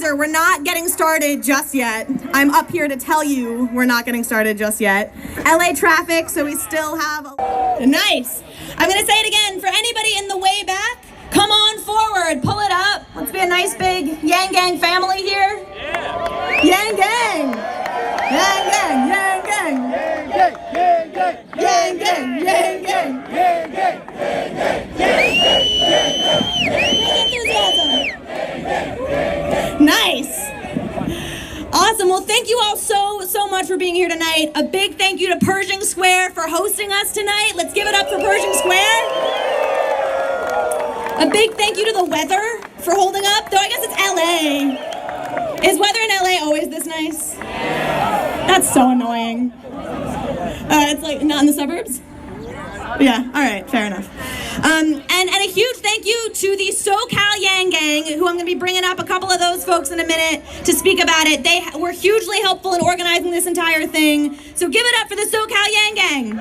reminder, we're not getting started just yet. I'm up here to tell you we're not getting started just yet. LA traffic, so we still have Nice. I'm gonna say it again. For anybody in the way back, come on forward, pull it up. Let's be a nice big Yang family here. Yeah. Yang gang. Yang gang, Yang gang. Yang gang, Yang gang. Yang gang, enthusiasm. Nice. Awesome. Well, thank you all so much for being here tonight. A big thank you to Pershing Square for hosting us tonight. Let's give it up for Pershing Square. A big thank you to the weather for holding up, though I guess it's LA. Is weather in LA always this nice? That's so annoying. It's like not in the suburbs? Yeah, all right, fair enough. And a huge thank you to the SoCal Yang Gang, who I'm going to be bringing up a couple of those folks in a minute to speak about it. They were hugely helpful in organizing this entire thing. So give it up for the SoCal Yang Gang.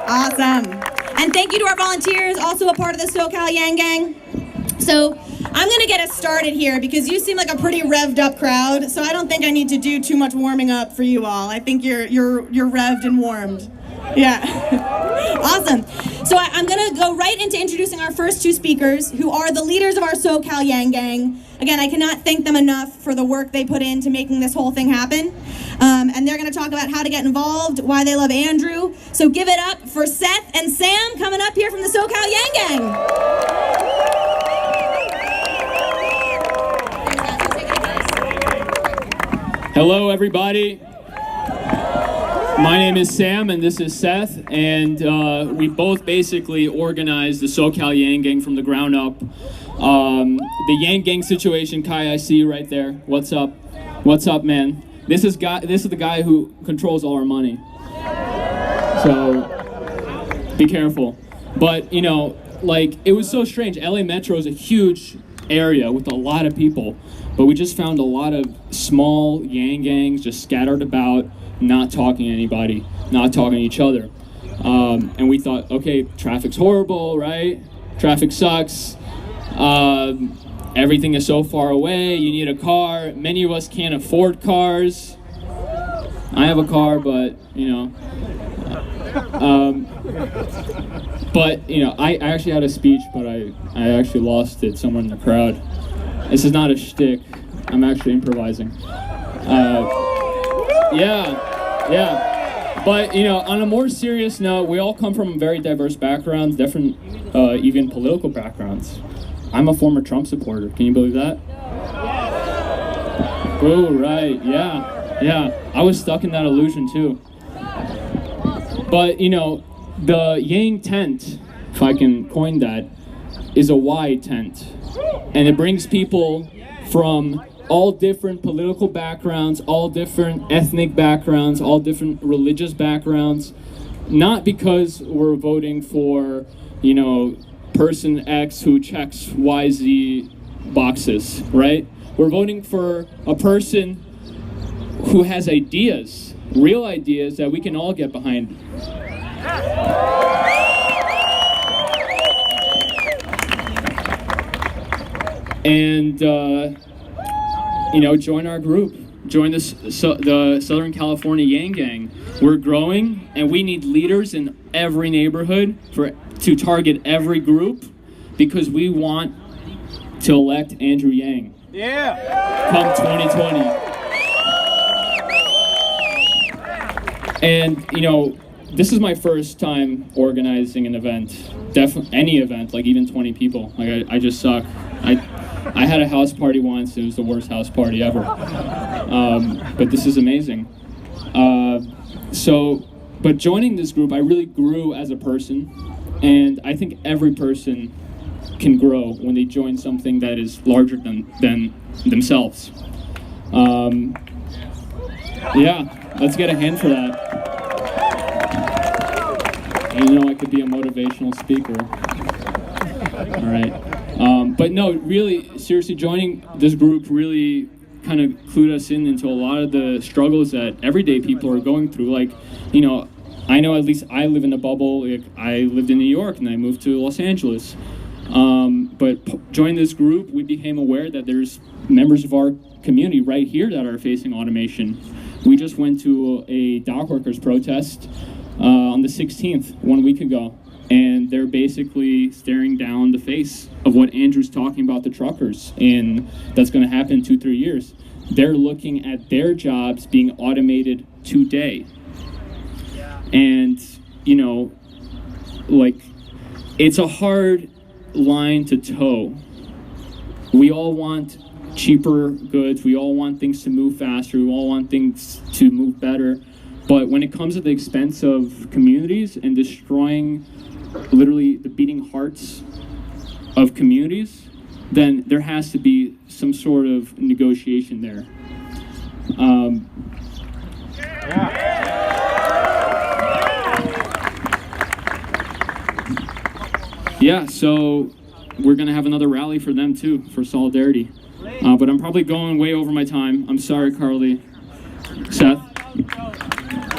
Awesome. And thank you to our volunteers, also a part of the SoCal Yang Gang. So I'm going to get us started here because you seem like a pretty revved up crowd. So I don't think I need to do too much warming up for you all. I think you're revved and warmed. Yeah. Awesome. So I'm going to go right into introducing our first two speakers, who are the leaders of our SoCal Yang Gang. Again, I cannot thank them enough for the work they put into making this whole thing happen. And they're going to talk about how to get involved, why they love Andrew. So give it up for Seth and Sam coming up here from the SoCal Yang Gang. Hello, everybody. My name is Sam, and this is Seth, and we both basically organized the SoCal Yang Gang from the ground up. The Yang Gang situation, Kai, I see you right there. What's up? What's up, man? This is the guy who controls all our money. So be careful. But you know, like, it was so strange. LA Metro is a huge area with a lot of people, but we just found a lot of small Yang Gangs just scattered about, not talking to anybody, not talking to each other. And we thought, okay, traffic's horrible, right? Traffic sucks. Everything is so far away. You need a car. Many of us can't afford cars. I have a car, but, you know. But, you know, I actually had a speech, but I actually lost it somewhere in the crowd. This is not a shtick. I'm actually improvising. Yeah. But, you know, on a more serious note, we all come from very diverse backgrounds, different, even political backgrounds. I'm a former Trump supporter. Can you believe that? Oh, right. Yeah. I was stuck in that illusion, too. But, you know, the Yang tent, if I can coin that, is a Y tent. And it brings people from all different political backgrounds, all different ethnic backgrounds, all different religious backgrounds, not because we're voting for, you know, person X who checks YZ boxes, right? We're voting for a person who has ideas, real ideas that we can all get behind. And, you know, join our group. Join the Southern California Yang Gang. We're growing, and we need leaders in every neighborhood to target every group, because we want to elect Andrew Yang. Yeah. Come 2020. And, you know, this is my first time organizing an event. Any event, like even 20 people. Like, I just suck. I had a house party once. It was the worst house party ever. But this is amazing. But joining this group, I really grew as a person. And I think every person can grow when they join something that is larger than themselves. Yeah, let's get a hand for that. And, you know, I could be a motivational speaker. All right. But no, really, seriously, joining this group really kind of clued us into a lot of the struggles that everyday people are going through. Like, you know, I know, at least I live in a bubble. Like, I lived in New York and I moved to Los Angeles. But joining this group, we became aware that there's members of our community right here that are facing automation. We just went to a dock workers protest on the 16th, 1 week ago, and they're basically staring down the face of what Andrew's talking about the truckers, and that's going to happen in 2-3 years. They're looking at their jobs being automated today. And, you know, like, it's a hard line to toe. We all want cheaper goods, we all want things to move faster, we all want things to move better, but when it comes at the expense of communities and destroying literally the beating hearts of communities, then there has to be some sort of negotiation there. Yeah, so we're gonna have another rally for them too, for solidarity. But I'm probably going way over my time. I'm sorry, Carly. Seth?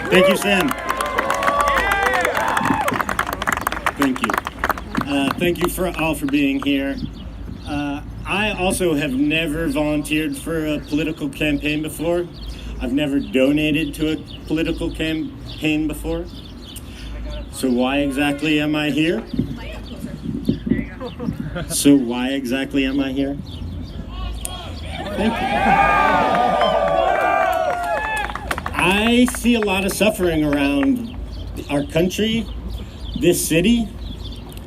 Thank you, Sam. Thank you. Thank you for all for being here. I also have never volunteered for a political campaign before. I've never donated to a political campaign before. So why exactly am I here? So why exactly am I here? Thank you. I see a lot of suffering around our country, this city,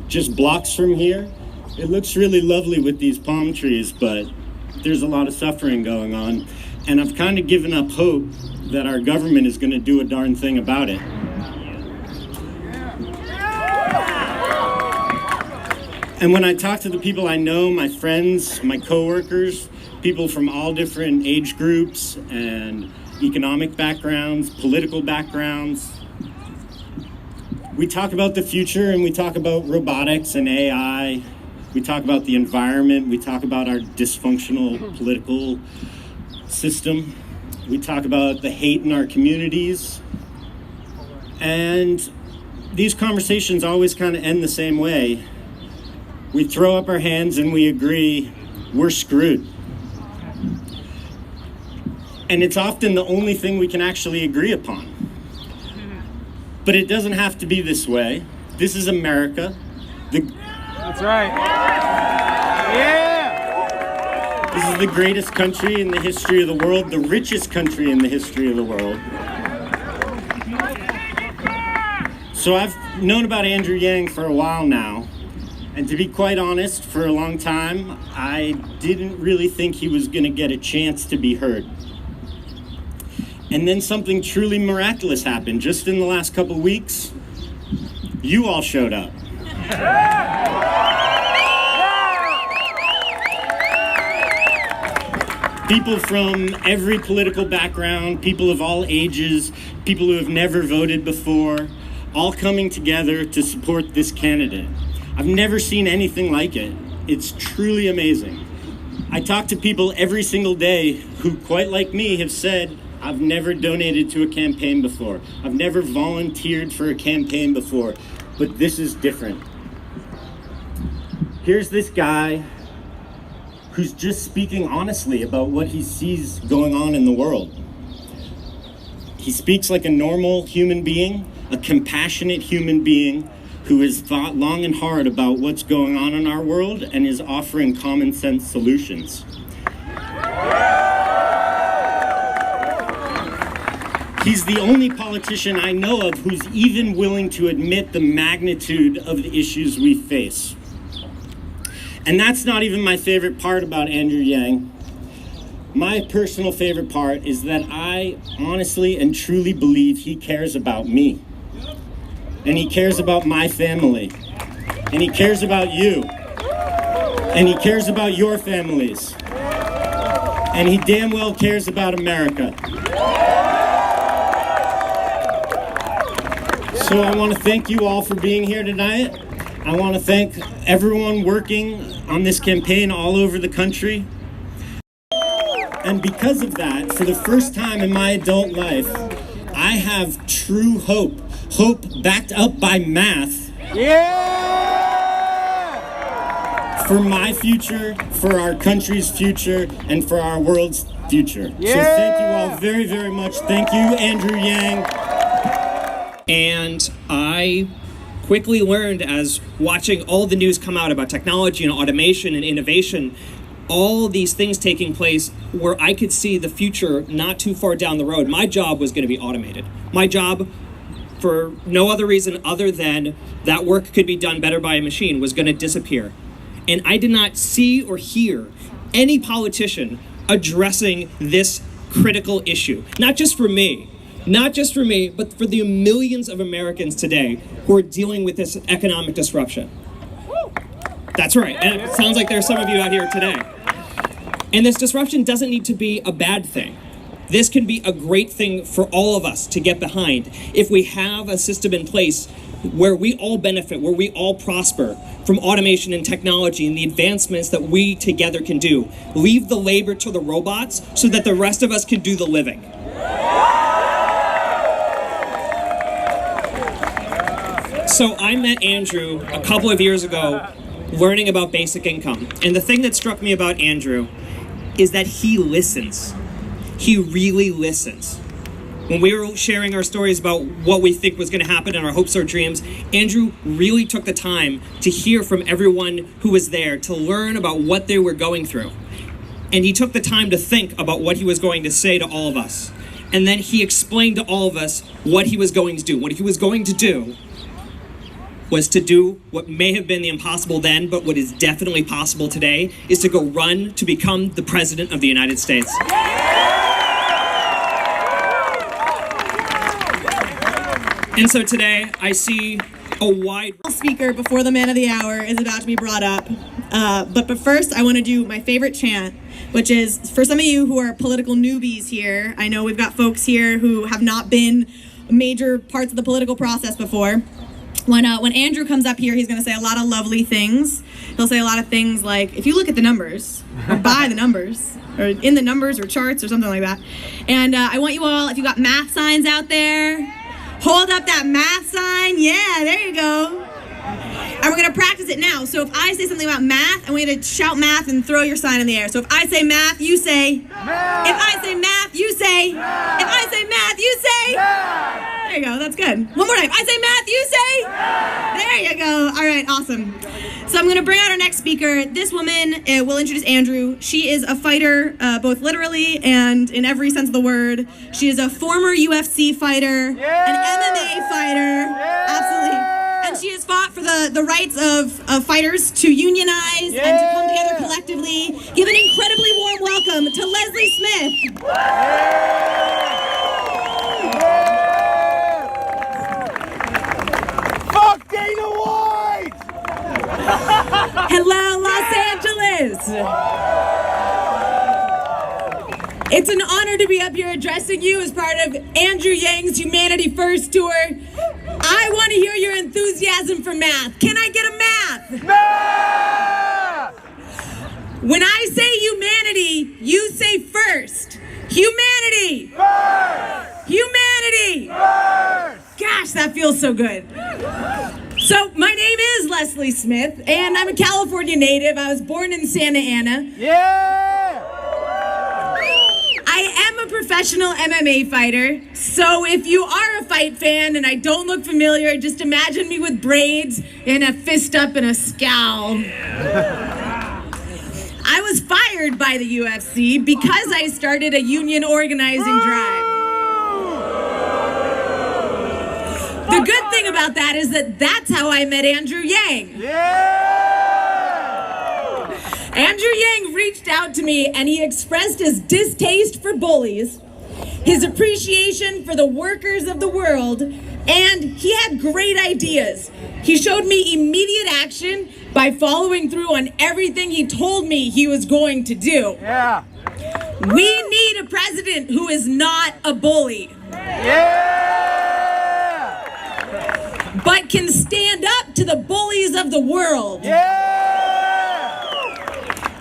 just blocks from here. It looks really lovely with these palm trees, but there's a lot of suffering going on. And I've kind of given up hope that our government is going to do a darn thing about it. And when I talk to the people I know, my friends, my coworkers, people from all different age groups and economic backgrounds, political backgrounds, we talk about the future and we talk about robotics and AI. We talk about the environment. We talk about our dysfunctional political system. We talk about the hate in our communities. And these conversations always kind of end the same way. We throw up our hands and we agree we're screwed. And it's often the only thing we can actually agree upon. But it doesn't have to be this way. This is America. That's right. Yeah! This is the greatest country in the history of the world, the richest country in the history of the world. So I've known about Andrew Yang for a while now. And to be quite honest, for a long time, I didn't really think he was going to get a chance to be heard. And then something truly miraculous happened. Just in the last couple of weeks, you all showed up. People from every political background, people of all ages, people who have never voted before, all coming together to support this candidate. I've never seen anything like it. It's truly amazing. I talk to people every single day who, quite like me, have said, I've never donated to a campaign before. I've never volunteered for a campaign before, but this is different. Here's this guy who's just speaking honestly about what he sees going on in the world. He speaks like a normal human being, a compassionate human being who has thought long and hard about what's going on in our world and is offering common sense solutions. He's the only politician I know of who's even willing to admit the magnitude of the issues we face. And that's not even my favorite part about Andrew Yang. My personal favorite part is that I honestly and truly believe he cares about me. And he cares about my family. And he cares about you. And he cares about your families. And he damn well cares about America. So I want to thank you all for being here tonight. I want to thank everyone working on this campaign all over the country. And because of that, for the first time in my adult life, I have true hope. Hope backed up by math. Yeah! for my future, for our country's future, and for our world's future. So thank you all very, very much. Thank you, Andrew Yang. And I quickly learned, as watching all the news come out about technology and automation and innovation, all these things taking place where I could see the future not too far down the road. My job was going to be automated. My job, for no other reason other than that work could be done better by a machine, was going to disappear. And I did not see or hear any politician addressing this critical issue. Not just for me, but for the millions of Americans today who are dealing with this economic disruption. That's right, and it sounds like there's some of you out here today. And this disruption doesn't need to be a bad thing. This can be a great thing for all of us to get behind if we have a system in place where we all benefit, where we all prosper from automation and technology and the advancements that we together can do. Leave the labor to the robots so that the rest of us can do the living. So I met Andrew a couple of years ago learning about basic income. And the thing that struck me about Andrew is that he listens. He really listens. When we were sharing our stories about what we think was going to happen and our hopes or dreams, Andrew really took the time to hear from everyone who was there, to learn about what they were going through. And he took the time to think about what he was going to say to all of us. And then he explained to all of us what he was going to do. What he was going to do was to do what may have been the impossible then, but what is definitely possible today, is to go run to become the President of the United States. And so today, I see a wide Speaker before the man of the hour is about to be brought up. But first, I want to do my favorite chant, which is, for some of you who are political newbies here, I know we've got folks here who have not been major parts of the political process before. When Andrew comes up here, he's going to say a lot of lovely things. He'll say a lot of things like, if you look at the numbers, or by the numbers, or in the numbers, or charts, or something like that. And I want you all, if you got math signs out there, hold up that math sign. Yeah, there you go. And we're going to practice it now. So if I say something about math, I want you to shout math and throw your sign in the air. So if I say math, you say math. If I say math, you say math. If I say math, you say math. There you go. That's good. One more time. I say math, you say math. There you go. All right, awesome. So I'm going to bring out our next speaker. This woman will introduce Andrew. She is a fighter, both literally and in every sense of the word. She is a former UFC fighter, an MMA fighter. Absolutely. And she has fought for the rights of fighters to unionize and to come together collectively. Give an incredibly warm welcome to Leslie Smith. Fuck Dana White! Hello, Los Angeles! It's an honor to be up here addressing you as part of Andrew Yang's Humanity First tour. I want to hear your enthusiasm for math. Can I get a math? Math! When I say humanity, you say first. Humanity! First! Humanity! First! Gosh, that feels so good. So, my name is Leslie Smith, and I'm a California native. I was born in Santa Ana. Yeah! I am a professional MMA fighter, so if you are a fight fan and I don't look familiar, just imagine me with braids and a fist up and a scowl. I was fired by the UFC because I started a union organizing drive. The good thing about that is that that's how I met Andrew Yang. Yeah! Andrew Yang reached out to me and he expressed his distaste for bullies, his appreciation for the workers of the world, and he had great ideas. He showed me immediate action by following through on everything he told me he was going to do. Yeah! We need a president who is not a bully, Yeah! but can stand up to the bullies of the world. Yeah!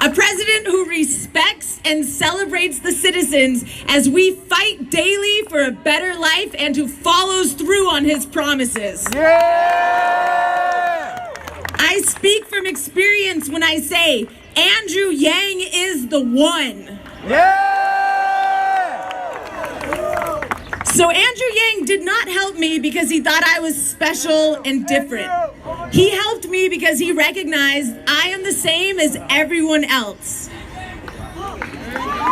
A president who respects and celebrates the citizens as we fight daily for a better life and who follows through on his promises. Yeah! I speak from experience when I say Andrew Yang is the one. Yeah! So Andrew Yang did not help me because he thought I was special and different. He helped me because he recognized I am the same as everyone else.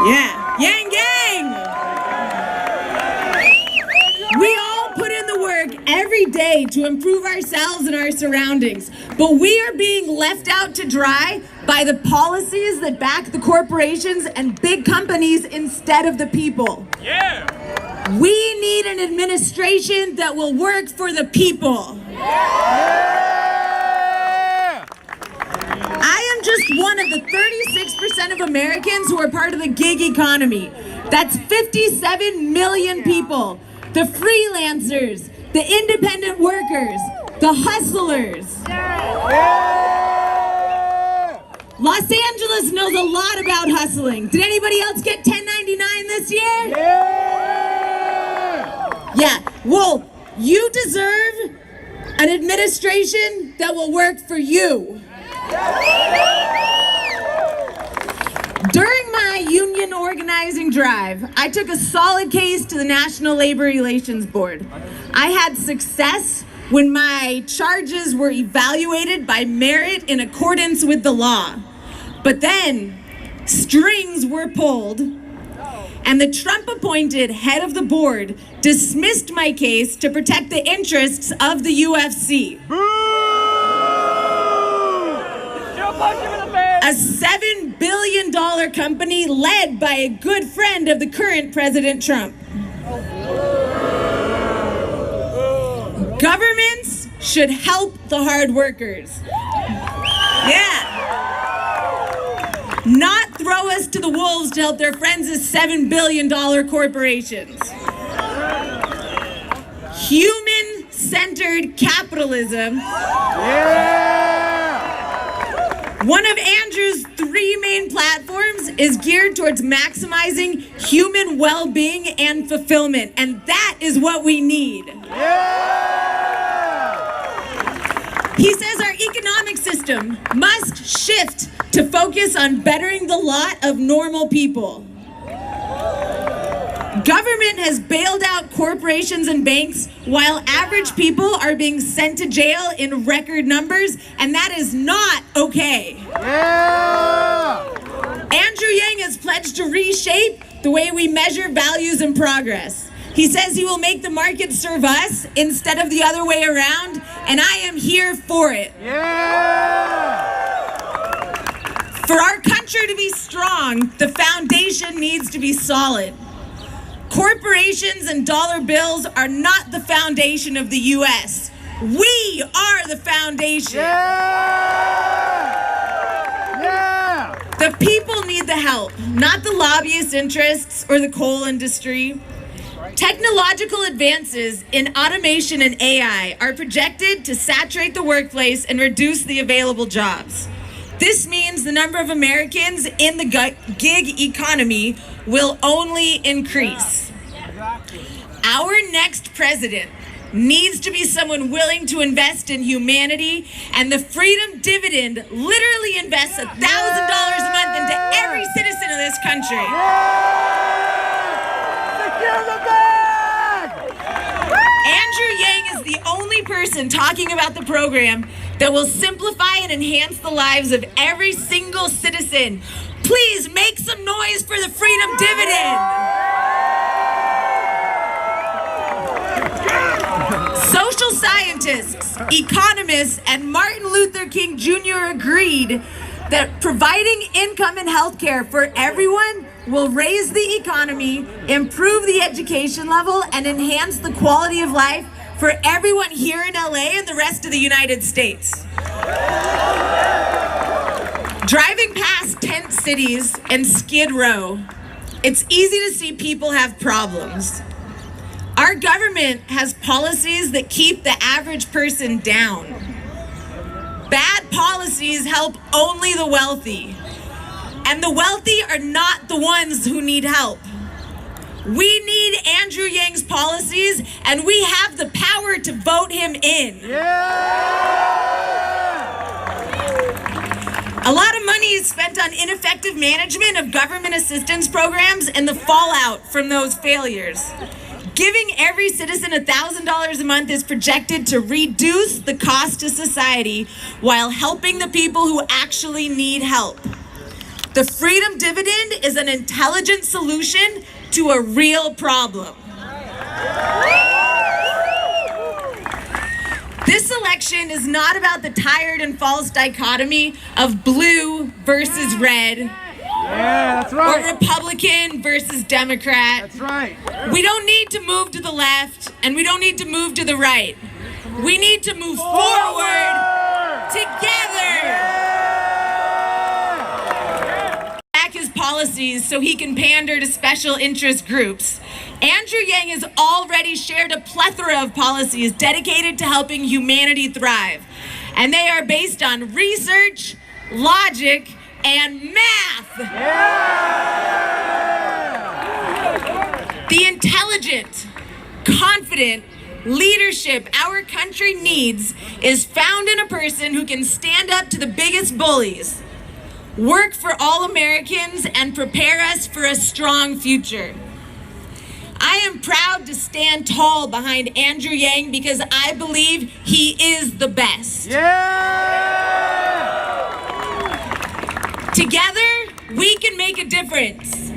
Yeah, Yang Gang! We all put in the work every day to improve ourselves and our surroundings, but we are being left out to dry by the policies that back the corporations and big companies instead of the people. Yeah! We need an administration that will work for the people. Yeah! I am just one of the 36% of Americans who are part of the gig economy. That's 57 million people. The freelancers, the independent workers, the hustlers. Yeah! Los Angeles knows a lot about hustling. Did anybody else get 1099 this year? Yeah, well, you deserve an administration that will work for you. During my union organizing drive, I took a solid case to the National Labor Relations Board. I had success when my charges were evaluated by merit in accordance with the law. But then, strings were pulled, and the Trump-appointed head of the board dismissed my case to protect the interests of the UFC. A $7 billion company led by a good friend of the current President Trump. Governments should help the hard workers. Yeah. Not throw us to the wolves to help their friends as $7 billion corporations. Human-centered capitalism. One of Andrew's 3 main platforms is geared towards maximizing human well-being and fulfillment, and that is what we need. He says our economic system must shift to focus on bettering the lot of normal people. Government has bailed out corporations and banks while average people are being sent to jail in record numbers, and that is not okay. Andrew Yang has pledged to reshape the way we measure values and progress. He says he will make the market serve us instead of the other way around, and I am here for it. For our country to be strong, the foundation needs to be solid. Corporations and dollar bills are not the foundation of the U.S. We are the foundation. The people need the help, not the lobbyist interests or the coal industry. Technological advances in automation and AI are projected to saturate the workplace and reduce the available jobs. This means the number of Americans in the gig economy will only increase. Our next president needs to be someone willing to invest in humanity, and the Freedom Dividend literally invests $1,000 a month into every citizen of this country. Secure the bag! Andrew Yang is the only person talking about the program that will simplify and enhance the lives of every single citizen. Please make some noise for the Freedom Dividend. Social scientists, economists, and Martin Luther King Jr. agreed that providing income and health care for everyone will raise the economy, improve the education level, and enhance the quality of life for everyone here in LA and the rest of the United States. Driving past tent cities and Skid Row, it's easy to see people have problems. Our government has policies that keep the average person down. Bad policies help only the wealthy. And the wealthy are not the ones who need help. We need Andrew Yang's policies, and we have the power to vote him in. A lot of money is spent on ineffective management of government assistance programs and the fallout from those failures. Giving every citizen $1,000 a month is projected to reduce the cost to society while helping the people who actually need help. The freedom dividend is an intelligent solution to a real problem. This election is not about the tired and false dichotomy of blue versus red, Yeah, that's right. or Republican versus Democrat. That's right. We don't need to move to the left, and we don't need to move to the right. We need to move forward together. Back his policies so he can pander to special interest groups. Andrew Yang has already shared a plethora of policies dedicated to helping humanity thrive. And they are based on research, logic, and math. The intelligent, confident leadership our country needs is found in a person who can stand up to the biggest bullies, work for all Americans, and prepare us for a strong future. I am proud to stand tall behind Andrew Yang because I believe he is the best. Together, we can make a difference.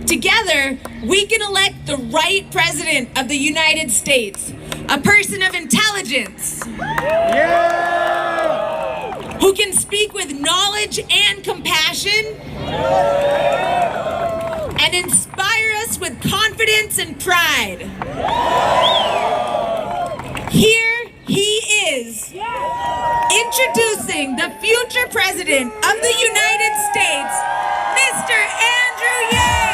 Together, we can elect the right president of the United States, a person of intelligence, who can speak with knowledge and compassion, and inspire us with confidence and pride. Here he is, introducing the future president of the United States, Mr. Andrew Yang.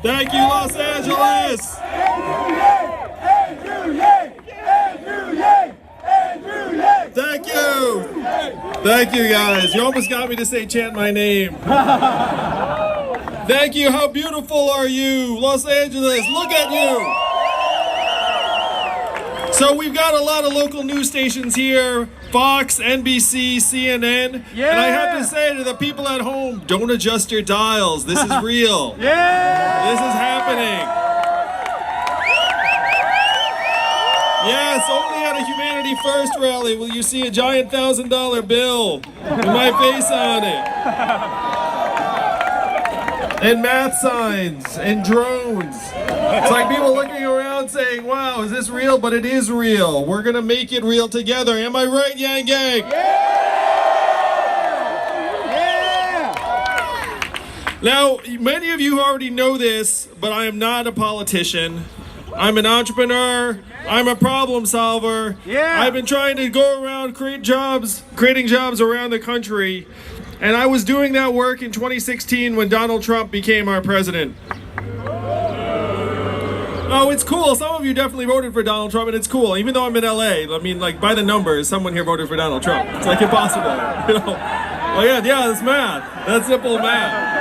Thank you, Los Angeles! Thank you! Thank you, guys. You almost got me to say chant my name. Thank you. How beautiful are you? Los Angeles, look at you! So we've got a lot of local news stations here. Fox, NBC, CNN. And I have to say to the people at home, don't adjust your dials. This is real. This is happening. Yes, only at a Humanity First rally will you see a giant $1,000 bill with my face on it. And math signs and drones. It's like people looking around saying, wow, is this real? But it is real. We're going to make it real together. Am I right, Yanggang? Now, many of you already know this, but I am not a politician. I'm an entrepreneur. I'm a problem solver. I've been trying to go around creating jobs around the country. And I was doing that work in 2016 when Donald Trump became our president. Oh, it's cool. Some of you definitely voted for Donald Trump, and it's cool. Even though I'm in LA, I mean, like, by the numbers, someone here voted for Donald Trump. It's like impossible, you know? Well, yeah, that's math. That's simple math.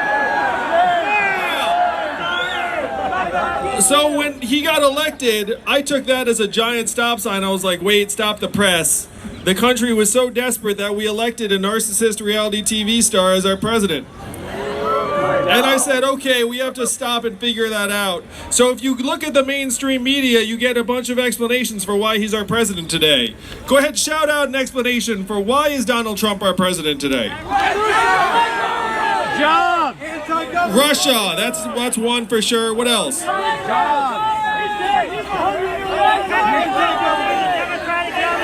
So when he got elected, I took that as a giant stop sign. I was like, wait, stop the press. The country was so desperate that we elected a narcissist reality TV star as our president. And I said, okay, we have to stop and figure that out. So if you look at the mainstream media, you get a bunch of explanations for why he's our president today. Go ahead, shout out an explanation for why is Donald Trump our president today. Job. Russia, that's one for sure. What else?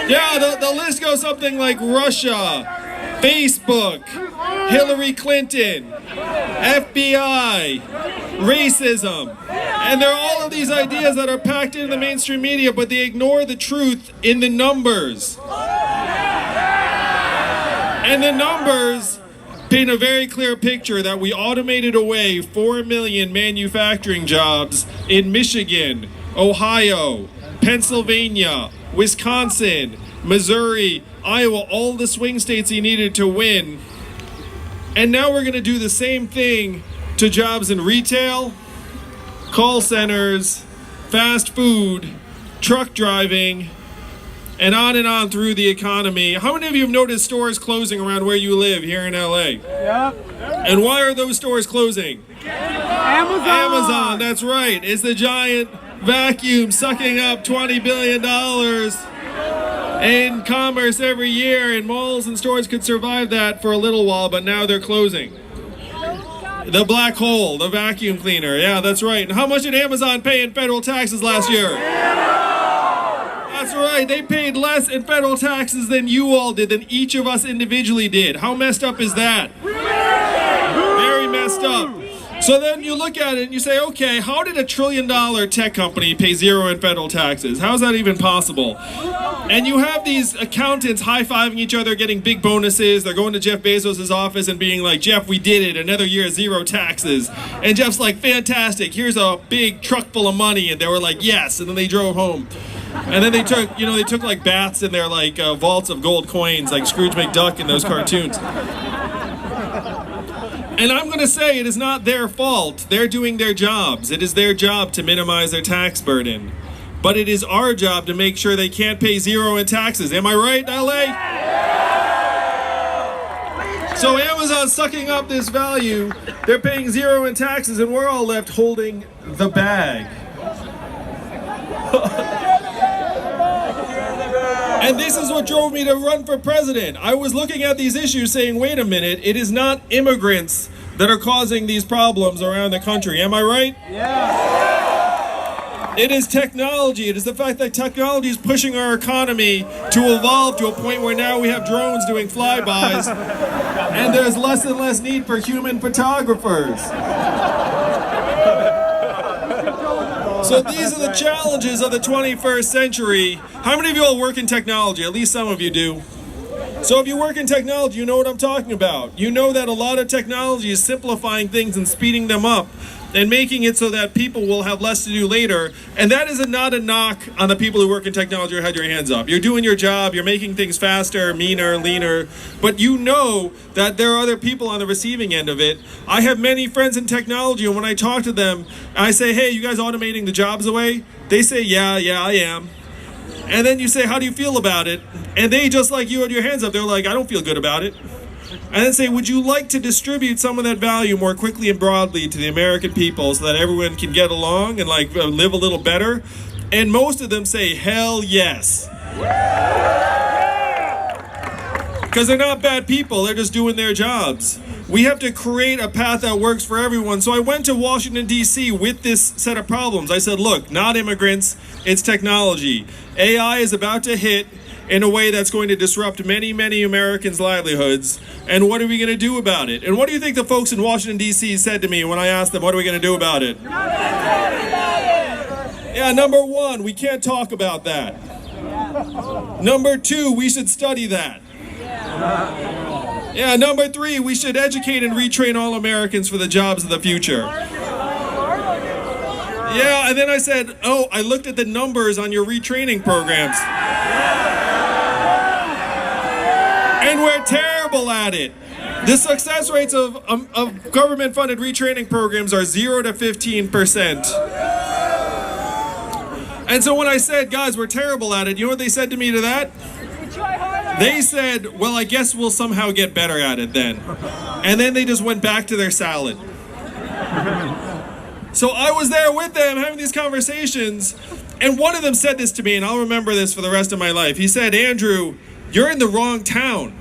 Yeah, the list goes something like Russia, Facebook, Hillary Clinton, FBI, racism. And there are all of these ideas that are packed into the mainstream media, but they ignore the truth in the numbers. And the numbers paint a very clear picture that we automated away 4 million manufacturing jobs in Michigan, Ohio, Pennsylvania, Wisconsin, Missouri, Iowa, all the swing states he needed to win. And now we're going to do the same thing to jobs in retail, call centers, fast food, truck driving, and on through the economy. How many of you have noticed stores closing around where you live here in LA? Yep. And why are those stores closing? Amazon. Amazon, that's right. It's the giant vacuum sucking up $20 billion in commerce every year, and malls and stores could survive that for a little while, but now they're closing. The black hole, the vacuum cleaner, yeah, that's right. And how much did Amazon pay in federal taxes last year? That's right, they paid less in federal taxes than you all did, than each of us individually did. How messed up is that? Very messed up. So then you look at it and you say, okay, how did $1 trillion tech company pay zero in federal taxes? How's that even possible? And you have these accountants high-fiving each other, getting big bonuses. They're going to Jeff Bezos' office and being like, Jeff, we did it, another year, zero taxes. And Jeff's like, fantastic, here's a big truck full of money. And they were like, yes, and then they drove home. And then they took like baths in their like vaults of gold coins, like Scrooge McDuck in those cartoons. And I'm going to say it is not their fault. They're doing their jobs. It is their job to minimize their tax burden. But it is our job to make sure they can't pay zero in taxes. Am I right, LA? So Amazon's sucking up this value. They're paying zero in taxes, and we're all left holding the bag. And this is what drove me to run for president. I was looking at these issues saying, wait a minute, it is not immigrants that are causing these problems around the country. Am I right? Yeah. It is technology. It is the fact that technology is pushing our economy to evolve to a point where now we have drones doing flybys and there's less and less need for human photographers. So these are the challenges of the 21st century. How many of you all work in technology? At least some of you do. So if you work in technology, you know what I'm talking about. You know that a lot of technology is simplifying things and speeding them up and making it so that people will have less to do later. And that is not a knock on the people who work in technology or had your hands up. You're doing your job, you're making things faster, meaner, leaner, but you know that there are other people on the receiving end of it. I have many friends in technology, and when I talk to them, I say, hey, you guys automating the jobs away? They say, yeah, I am. And then you say, how do you feel about it? And they, just like you, had your hands up, they're like, I don't feel good about it. And then say, would you like to distribute some of that value more quickly and broadly to the American people so that everyone can get along and like live a little better? And most of them say, hell yes. Because they're not bad people, they're just doing their jobs. We have to create a path that works for everyone. So I went to Washington, D.C. with this set of problems. I said, look, not immigrants, it's technology. AI is about to hit in a way that's going to disrupt many, many Americans' livelihoods. And what are we going to do about it? And what do you think the folks in Washington, D.C. said to me when I asked them, what are we going to do about it? Yeah, number one, we can't talk about that. Number two, we should study that. Yeah, number three, we should educate and retrain all Americans for the jobs of the future. Yeah, and then I said, oh, I looked at the numbers on your retraining programs. And we're terrible at it. The success rates of government-funded retraining programs are 0 to 15%. And so when I said, guys, we're terrible at it, you know what they said to me to that? They said, well, I guess we'll somehow get better at it then. And then they just went back to their salad. So I was there with them having these conversations, and one of them said this to me, and I'll remember this for the rest of my life. He said, Andrew, you're in the wrong town.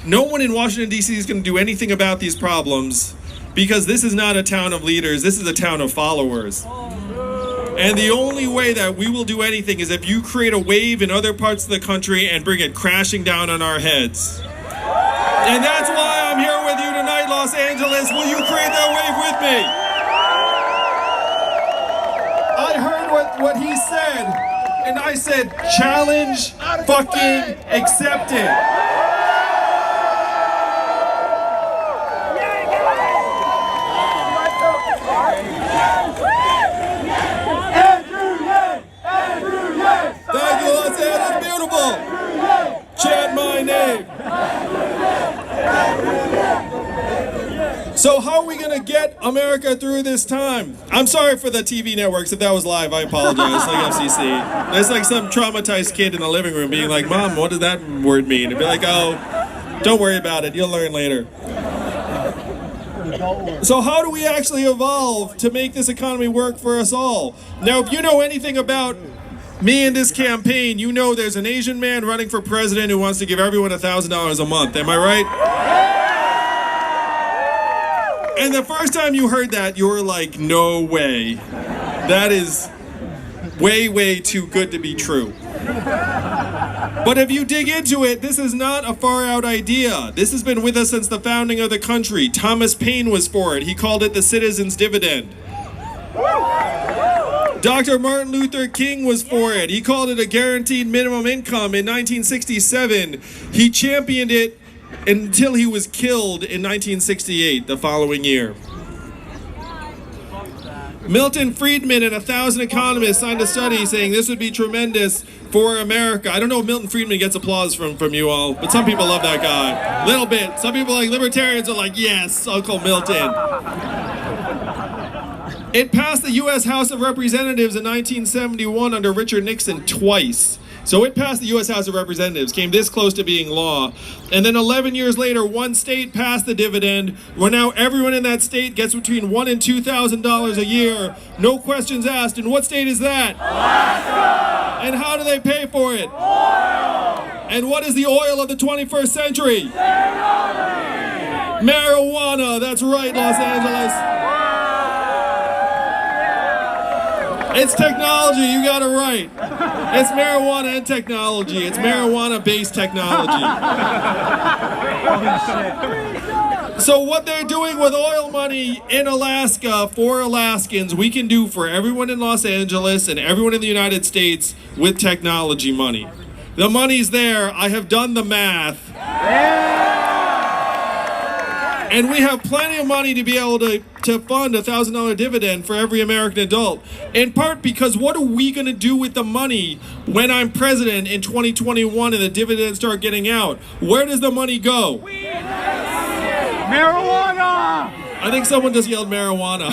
No one in Washington, D.C. is going to do anything about these problems because this is not a town of leaders. This is a town of followers. And the only way that we will do anything is if you create a wave in other parts of the country and bring it crashing down on our heads. And that's why I'm here with you tonight, Los Angeles. Will you create that wave with me? I heard what he said, and I said, challenge, fucking accept it. So how are we going to get America through this time? I'm sorry for the TV networks. If that was live, I apologize, like FCC. There's like some traumatized kid in the living room being like, Mom, what does that word mean? And be like, oh, don't worry about it. You'll learn later. So how do we actually evolve to make this economy work for us all? Now, if you know anything about me in this campaign, you know there's an Asian man running for president who wants to give everyone $1,000 a month. Am I right? And the first time you heard that, you were like, no way. That is way, way too good to be true. But if you dig into it, this is not a far out idea. This has been with us since the founding of the country. Thomas Paine was for it. He called it the citizen's dividend. Dr. Martin Luther King was for it. He called it a guaranteed minimum income in 1967. He championed it until he was killed in 1968, the following year. Milton Friedman and 1,000 economists signed a study saying this would be tremendous for America. I don't know if Milton Friedman gets applause from you all, but some people love that guy. Little bit. Some people, like libertarians, are like, yes, Uncle Milton. It passed the U.S. House of Representatives in 1971 under Richard Nixon twice. So it passed the U.S. House of Representatives, came this close to being law. And then 11 years later, one state passed the dividend, where now everyone in that state gets between $1,000 and $2,000 a year. No questions asked. And what state is that? Alaska! And how do they pay for it? Oil! And what is the oil of the 21st century? Marijuana! That's right, Los Angeles. It's technology, you got it right. It's marijuana and technology. It's marijuana-based technology. So what they're doing with oil money in Alaska for Alaskans, we can do for everyone in Los Angeles and everyone in the United States with technology money. The money's there. I have done the math. And we have plenty of money to be able to fund a $1,000 dividend for every American adult. In part because what are we going to do with the money when I'm president in 2021 and the dividends start getting out? Where does the money go? Marijuana! I think someone just yelled marijuana.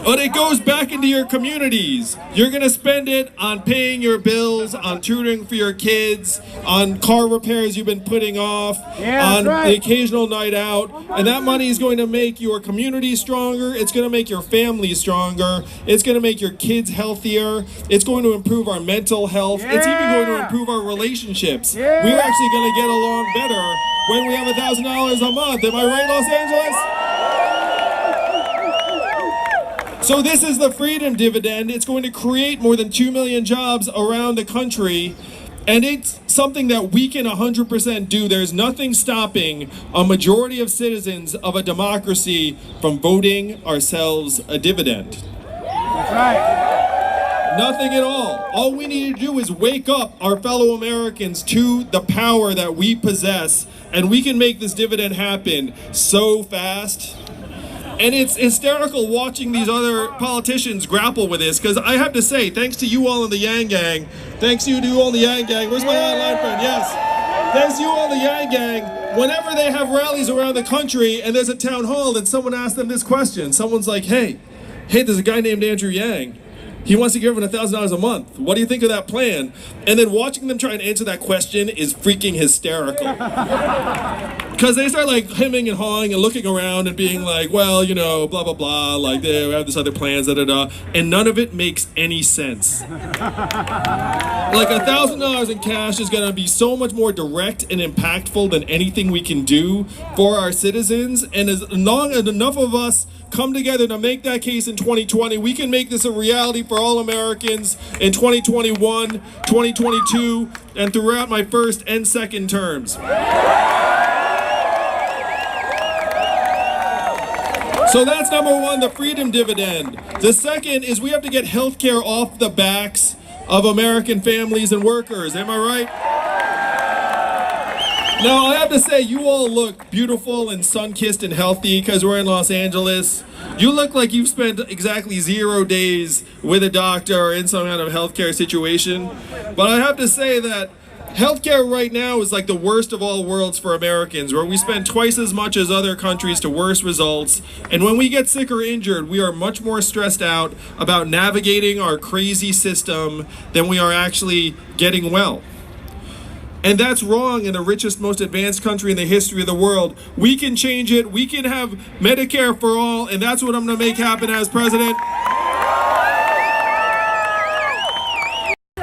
But it goes back into your communities. You're going to spend it on paying your bills, on tutoring for your kids, on car repairs you've been putting off, on the occasional night out. And that money is going to make your community stronger. It's going to make your family stronger. It's going to make your kids healthier. It's going to improve our mental health. It's even going to improve our relationships. We're actually going to get along better when we have $1,000 a month. Am I right, Los Angeles? So this is the freedom dividend. It's going to create more than 2 million jobs around the country. And it's something that we can 100% do. There's nothing stopping a majority of citizens of a democracy from voting ourselves a dividend. That's right. Nothing at all. All we need to do is wake up our fellow Americans to the power that we possess, and we can make this dividend happen so fast. And it's hysterical watching these other politicians grapple with this, because I have to say, thanks to you all in the Yang Gang, thanks to you all in the Yang Gang, where's my online friend? Yes. Thanks to you all in the Yang Gang, whenever they have rallies around the country and there's a town hall and someone asks them this question, someone's like, hey, there's a guy named Andrew Yang. He wants to give everyone $1,000 a month. What do you think of that plan? And then watching them try and answer that question is freaking hysterical. Because they start like hemming and hawing and looking around and being like, well, you know, blah, blah, blah, like they have this other plans, da, da, da. And none of it makes any sense. Like $1,000 in cash is going to be so much more direct and impactful than anything we can do for our citizens. And as long as enough of us come together to make that case in 2020, we can make this a reality for all Americans in 2021, 2022, and throughout my first and second terms. So that's number one, the freedom dividend. The second is we have to get healthcare off the backs of American families and workers. Am I right? Now, I have to say, you all look beautiful and sun-kissed and healthy because we're in Los Angeles. You look like you've spent exactly 0 days with a doctor or in some kind of healthcare situation. But I have to say that Healthcare right now is like the worst of all worlds for Americans, where we spend twice as much as other countries to worse results. And when we get sick or injured, we are much more stressed out about navigating our crazy system than we are actually getting well. And that's wrong in the richest, most advanced country in the history of the world. We can change it. We can have Medicare for all, and that's what I'm going to make happen as president.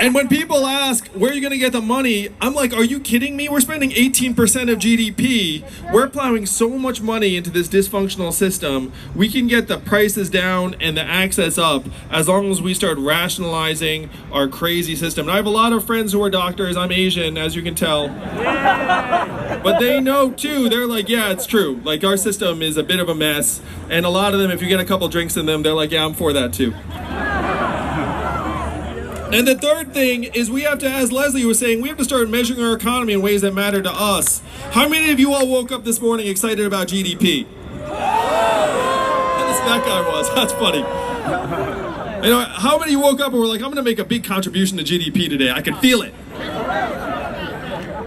And when people ask, where are you going to get the money? I'm like, are you kidding me? We're spending 18% of GDP. We're plowing so much money into this dysfunctional system. We can get the prices down and the access up as long as we start rationalizing our crazy system. And I have a lot of friends who are doctors. I'm Asian, as you can tell. But they know too. They're like, yeah, it's true. Like, our system is a bit of a mess. And a lot of them, if you get a couple drinks in them, they're like, yeah, I'm for that too. And the third thing is we have to, as Leslie was saying, we have to start measuring our economy in ways that matter to us. How many of you all woke up this morning excited about GDP? That guy was. That's funny. You know, how many woke up and were like, I'm going to make a big contribution to GDP today. I can feel it.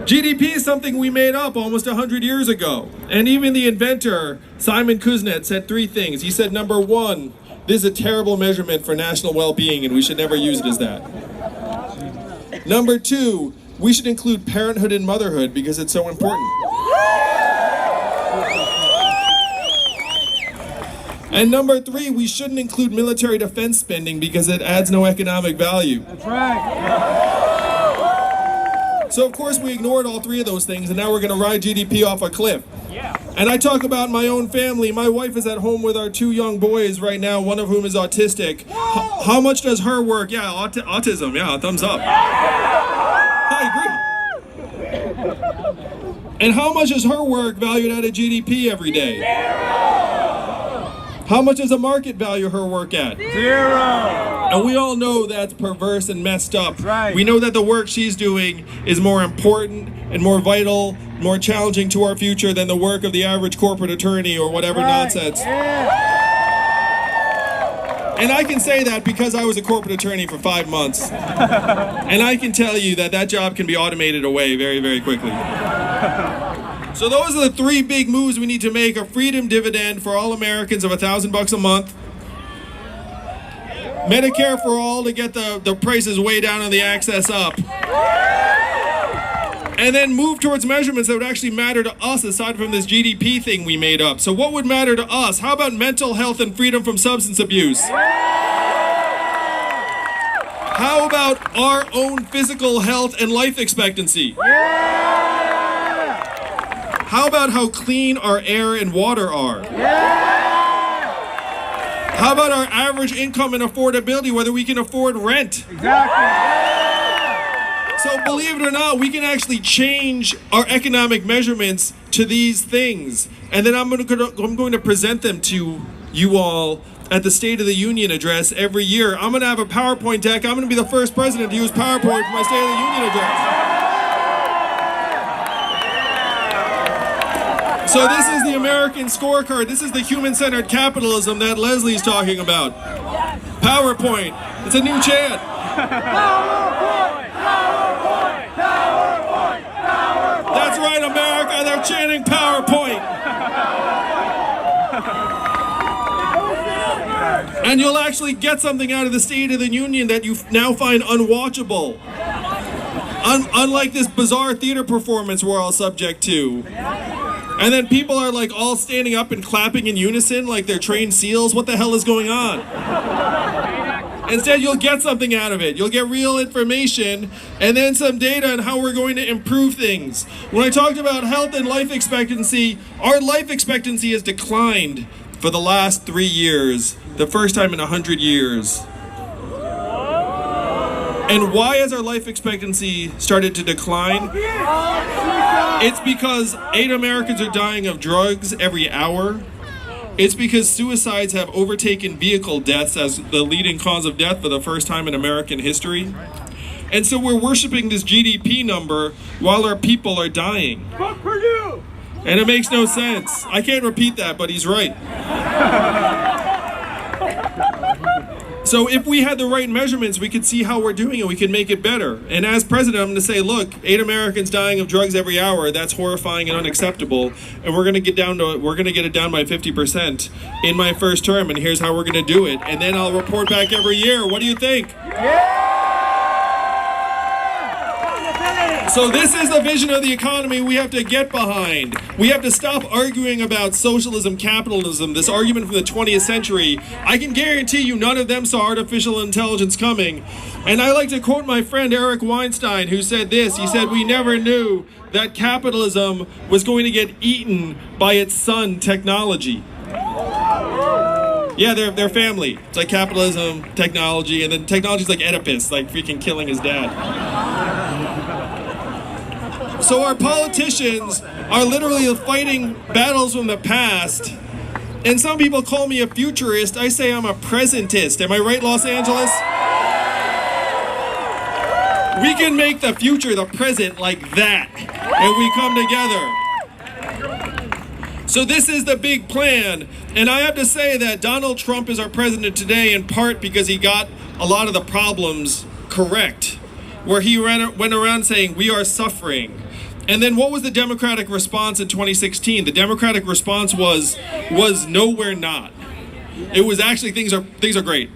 GDP is something we made up almost 100 years ago. And even the inventor, Simon Kuznets, said 3 things. He said, number 1, this is a terrible measurement for national well-being, and we should never use it as that. Number 2, we should include parenthood and motherhood because it's so important. And number 3, we shouldn't include military defense spending because it adds no economic value. That's right. So of course we ignored all 3 of those things, and now we're going to ride GDP off a cliff. And I talk about my own family. My wife is at home with our 2 young boys right now, one of whom is autistic. How much does her work? Yeah, autism. Yeah, thumbs up. I agree. And how much is her work valued at a GDP every day? 0. How much does the market value her work at? 0. And we all know that's perverse and messed up. Right. We know that the work she's doing is more important and more vital, more challenging to our future than the work of the average corporate attorney or whatever nonsense. Yeah. And I can say that because I was a corporate attorney for 5 months. And I can tell you that that job can be automated away very, very quickly. So those are the 3 big moves we need to make. A freedom dividend for all Americans of $1,000 a month. Medicare for all to get the prices way down and the access up. And then move towards measurements that would actually matter to us aside from this GDP thing we made up. So what would matter to us? How about mental health and freedom from substance abuse? How about our own physical health and life expectancy? How about how clean our air and water are? How about our average income and affordability, whether we can afford rent? Exactly. So believe it or not, we can actually change our economic measurements to these things. And then I'm going to present them to you all at the State of the Union address every year. I'm going to have a PowerPoint deck. I'm going to be the first president to use PowerPoint for my State of the Union address. So this is the American scorecard. This is the human-centered capitalism that Leslie's talking about. PowerPoint. It's a new chant. That's right, America. They're chanting PowerPoint. And you'll actually get something out of the State of the Union that you now find unwatchable. Unlike this bizarre theater performance we're all subject to. And then people are like all standing up and clapping in unison like they're trained SEALs. What the hell is going on? Instead, you'll get something out of it. You'll get real information and then some data on how we're going to improve things. When I talked about health and life expectancy, our life expectancy has declined for the last 3 years, the first time in 100 years. And why has our life expectancy started to decline? It's because 8 Americans are dying of drugs every hour. It's because suicides have overtaken vehicle deaths as the leading cause of death for the first time in American history. And so we're worshiping this GDP number while our people are dying. And it makes no sense. I can't repeat that, but he's right. So if we had the right measurements, we could see how we're doing it. We could make it better. And as president, I'm going to say, look, 8 Americans dying of drugs every hour. That's horrifying and unacceptable. And we're going to get it down by 50% in my first term. And here's how we're going to do it. And then I'll report back every year. What do you think? So this is the vision of the economy we have to get behind. We have to stop arguing about socialism, capitalism, this argument from the 20th century. I can guarantee you none of them saw artificial intelligence coming. And I like to quote my friend Eric Weinstein, who said this. He said, "We never knew that capitalism was going to get eaten by its son, technology." Yeah, they're family. It's like capitalism, technology, and then technology's like Oedipus, like freaking killing his dad. So our politicians are literally fighting battles from the past. And some people call me a futurist. I say I'm a presentist. Am I right, Los Angeles? We can make the future the present like that if we come together. So this is the big plan. And I have to say that Donald Trump is our president today in part because he got a lot of the problems correct, where he went around saying we are suffering. And then what was the Democratic response in 2016? The Democratic response was no, we're not. It was actually things are great.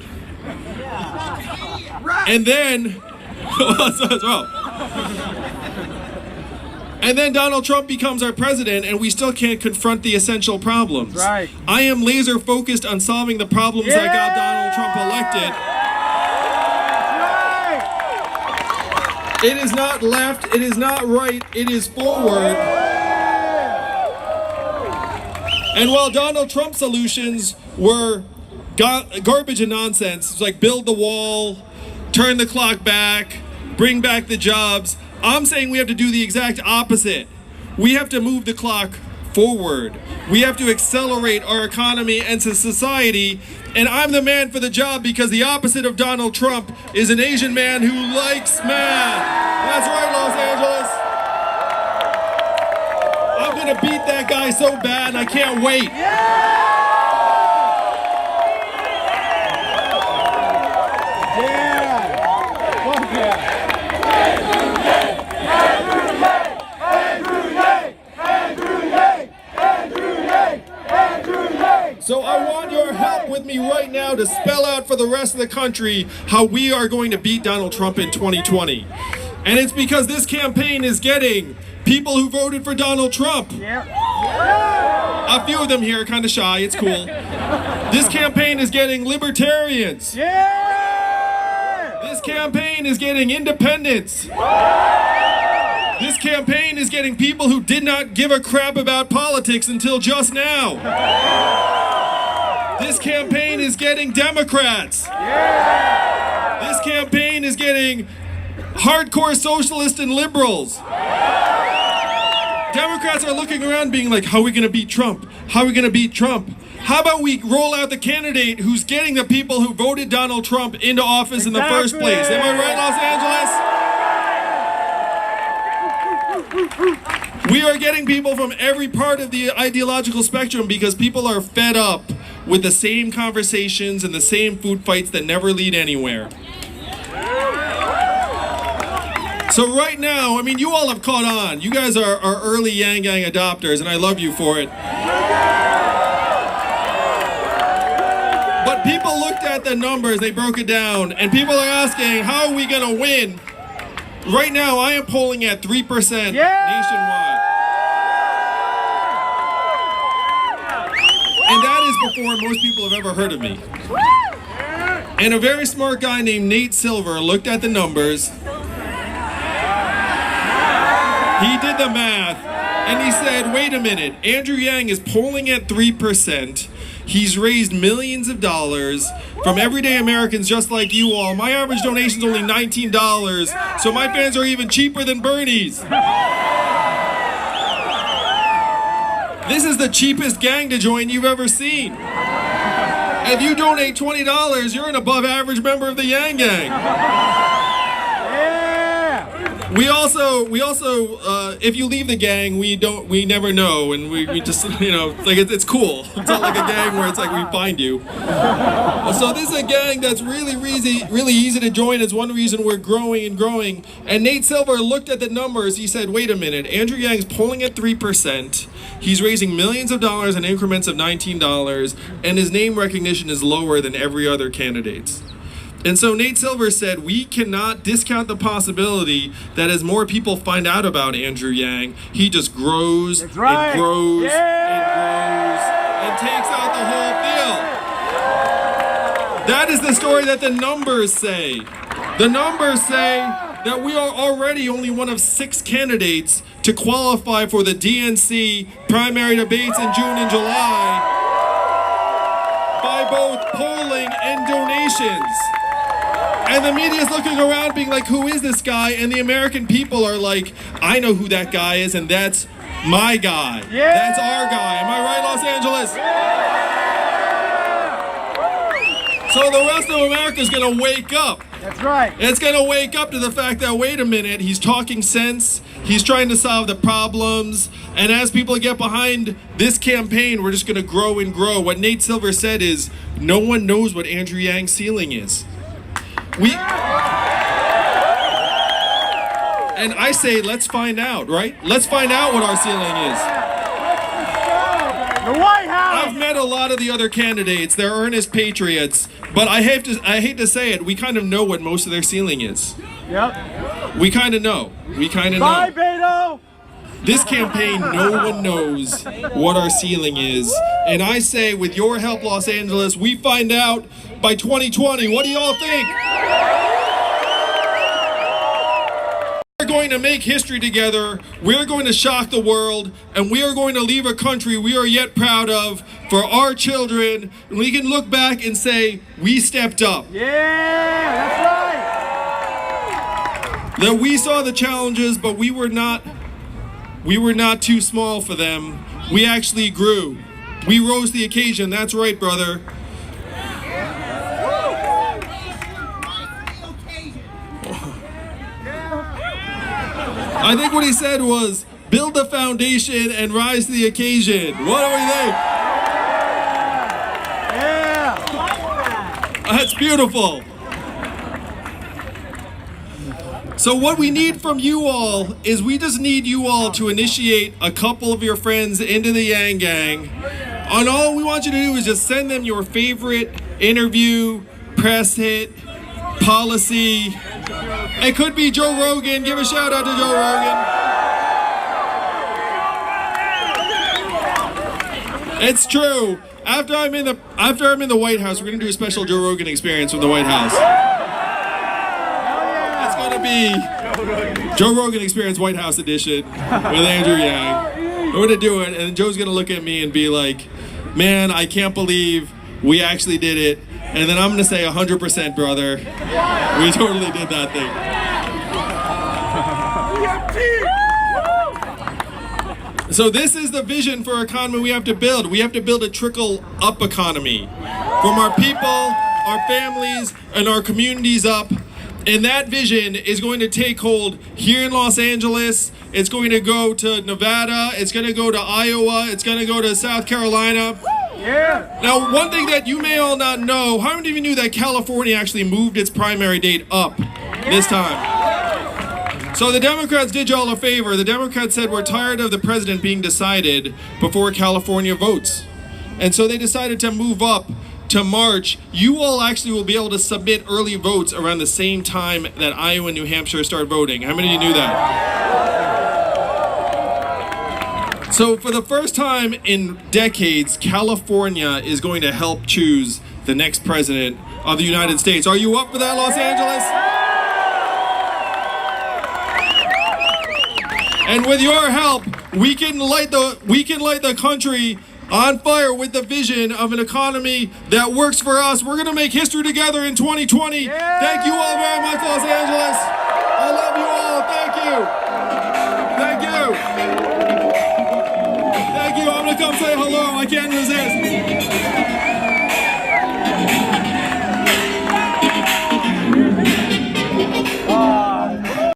And then and then Donald Trump becomes our president and we still can't confront the essential problems. Right. I am laser focused on solving the problems that got Donald Trump elected. It is not left, it is not right, it is forward. And while Donald Trump's solutions were garbage and nonsense, it's like build the wall, turn the clock back, bring back the jobs, I'm saying we have to do the exact opposite. We have to move the clock forward. We have to accelerate our economy and society. And I'm the man for the job because the opposite of Donald Trump is an Asian man who likes math. That's right, Los Angeles. I'm gonna beat that guy so bad and I can't wait. So I want your help with me right now to spell out for the rest of the country how we are going to beat Donald Trump in 2020. And it's because this campaign is getting people who voted for Donald Trump. A few of them here are kind of shy, it's cool. This campaign is getting libertarians. This campaign is getting independents. This campaign is getting people who did not give a crap about politics until just now. This campaign is getting Democrats. This campaign is getting hardcore socialists and liberals. Democrats are looking around being like, how are we going to beat Trump? How are we going to beat Trump? How about we roll out the candidate who's getting the people who voted Donald Trump into office in the first place? Am I right, Los Angeles? We are getting people from every part of the ideological spectrum because people are fed up with the same conversations and the same food fights that never lead anywhere. So right now, I mean, you all have caught on. You guys are early Yanggang adopters, and I love you for it. But people looked at the numbers, they broke it down, and people are asking, how are we going to win? Right now, I am polling at 3% nationwide. And that is before most people have ever heard of me. And a very smart guy named Nate Silver looked at the numbers. He did the math, and he said, wait a minute, Andrew Yang is polling at 3%. He's raised millions of dollars from everyday Americans just like you all. My average donation is only $19, so my fans are even cheaper than Bernie's. This is the cheapest gang to join you've ever seen. If you donate $20, you're an above average member of the Yang Gang. We also, if you leave the gang, we never know, and we just, like it's cool. It's not like a gang where it's like we find you. So this is a gang that's really easy to join. It's one reason we're growing and growing. And Nate Silver looked at the numbers. He said, wait a minute, Andrew Yang's polling at 3%. He's raising millions of dollars in increments of $19, and his name recognition is lower than every other candidate's. And so Nate Silver said, we cannot discount the possibility that as more people find out about Andrew Yang, he just grows and grows and grows and takes out the whole field. That is the story that the numbers say. The numbers say that we are already only one of 6 candidates to qualify for the DNC primary debates in June and July by both polling and donations. And the media is looking around being like, who is this guy? And the American people are like, I know who that guy is, and that's my guy. Yeah. That's our guy. Am I right, Los Angeles? Yeah. So the rest of America is going to wake up. That's right. It's going to wake up to the fact that, wait a minute, he's talking sense. He's trying to solve the problems. And as people get behind this campaign, we're just going to grow and grow. What Nate Silver said is, no one knows what Andrew Yang's ceiling is. And I say, let's find out, right? Let's find out what our ceiling is. The White House! I've met a lot of the other candidates. They're earnest patriots. But I hate to say it, we kind of know what most of their ceiling is. Yep. We kind of know. Bye, Beto! This campaign, no one knows what our ceiling is. And I say, with your help, Los Angeles, we find out by 2020. What do y'all think? We're going to make history together. We're going to shock the world. And we are going to leave a country we are yet proud of for our children. And we can look back and say, we stepped up. Yeah, that's right. That we saw the challenges, but we were not too small for them. We actually grew. We rose to the occasion. That's right, brother. I think what he said was, build the foundation and rise to the occasion. What do we think? Yeah. That's beautiful. So what we need from you all is we just need you all to initiate a couple of your friends into the Yang Gang. And all we want you to do is just send them your favorite interview, press hit, policy. It could be Joe Rogan. Give a shout out to Joe Rogan. It's true. After I'm in the White House, we're gonna do a special Joe Rogan experience from the White House. It's gonna be Joe Rogan Experience White House Edition with Andrew Yang. We're gonna do it, and Joe's gonna look at me and be like, "Man, I can't believe we actually did it." And then I'm gonna say 100%, brother. We totally did that thing. So this is the vision for economy we have to build. We have to build a trickle-up economy from our people, our families, and our communities up. And that vision is going to take hold here in Los Angeles. It's going to go to Nevada. It's going to go to Iowa. It's going to go to South Carolina. Yeah. Now, one thing that you may all not know, how many of you knew that California actually moved its primary date up this time? So the Democrats did y'all a favor. The Democrats said, we're tired of the president being decided before California votes. And so they decided to move up to March. You all actually will be able to submit early votes around the same time that Iowa and New Hampshire start voting. How many of you knew that? So for the first time in decades, California is going to help choose the next president of the United States. Are you up for that, Los Angeles? And with your help, we can light the country on fire with the vision of an economy that works for us. We're going to make history together in 2020. Yeah. Thank you all very much, Los Angeles. I love you all. Thank you. Thank you. Thank you. I'm going to come say hello. I can't resist.